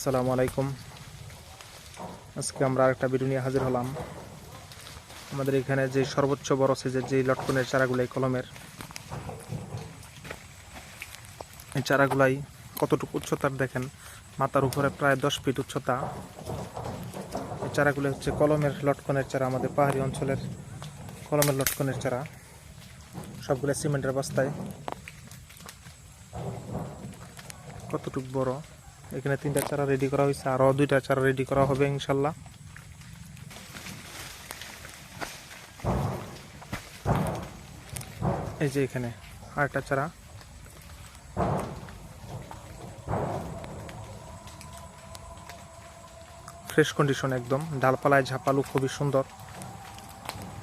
আসসালামু আলাইকুম। আজকে আমরা আরেকটা ভিডিও নিয়ে হাজির হলাম। আমাদের এখানে যে সর্বোচ্চ বড় সাইজের যে লটকনের চারাগুলাই কলমের, এই চারাগুলাই কতটুকু উচ্চতার দেখেন, মাথার উপরে প্রায় 10 ফিট উচ্চতা। এই চারাগুলো হচ্ছে কলমের লটকনের চারা, আমাদের পাহাড়ি অঞ্চলের কলমের লটকনের চারা। সবগুলো সিমেন্টের বস্তায়। কতটুকু বড়, এখানে 3টা চারা রেডি করা হয়েছে, আরও 2টা চারা রেডি করা হবে ইনশাল্লাহ। এই যে এখানে আরেকটা চারা, ফ্রেশ কন্ডিশন একদম, ডালপালায় ঝাপালু, খুবই সুন্দর,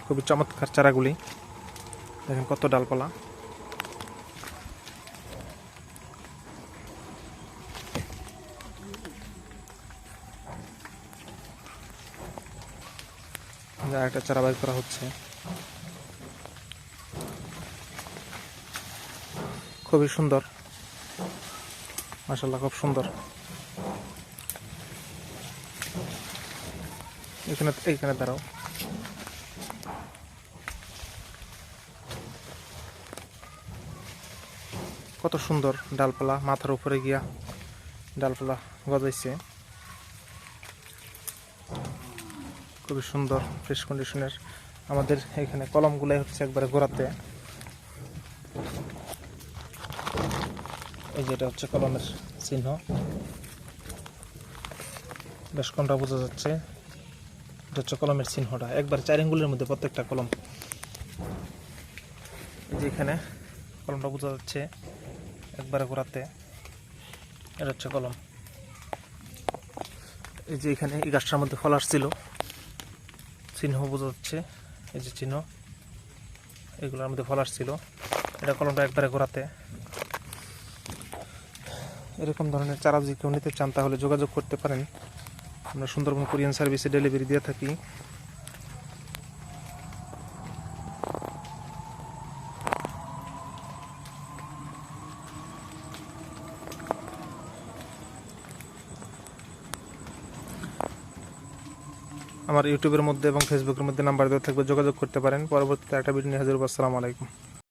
খুবই চমৎকার চারাগুলি। দেখেন কত ডালপালা। একটা চারা বাইর করা হচ্ছে, খুবই সুন্দর, মাশাআল্লাহ, খুব সুন্দর। এইখানে দাঁড়াও। কত সুন্দর ডালপালা, মাথার উপরে গিয়া ডালপালা গজাইছে, খুবই সুন্দর, ফ্রেশ কন্ডিশনের। আমাদের এখানে কলমগুলাই হচ্ছে একবারে গোড়াতে। এই যে এটা হচ্ছে কলমের চিহ্ন, বেশ কোনটা বোঝা যাচ্ছে। এটা হচ্ছে কলমের চিহ্নটা, একবার 4 আঙ্গুলের মধ্যে প্রত্যেকটা কলম। এই যে এখানে কলমটা বোঝা যাচ্ছে একবারে গোড়াতে, এটা হচ্ছে কলম। এই যে এখানে এই গাছটার মধ্যে ফল আসছিল, চিহ্ন বোঝা যাচ্ছে, এই যে চিহ্ন, এগুলোর মধ্যে ফল আসছিল। এটা কলমটা একবারে গোড়াতে। এরকম ধরনের চারা যদি কেউ নিতে চান তাহলে যোগাযোগ করতে পারেন। আমরা সুন্দরবন কুরিয়ান সার্ভিসে ডেলিভারি দিয়ে থাকি। আমার ইউটিউবের মধ্যে এবং ফেসবুকের মধ্যে নাম্বার দেওয়া থাকবে, যোগাযোগ করতে পারেন। পরবর্তীতে একটা ভিডিও নিয়ে হাজির হবো। আসসালামু আলাইকুম।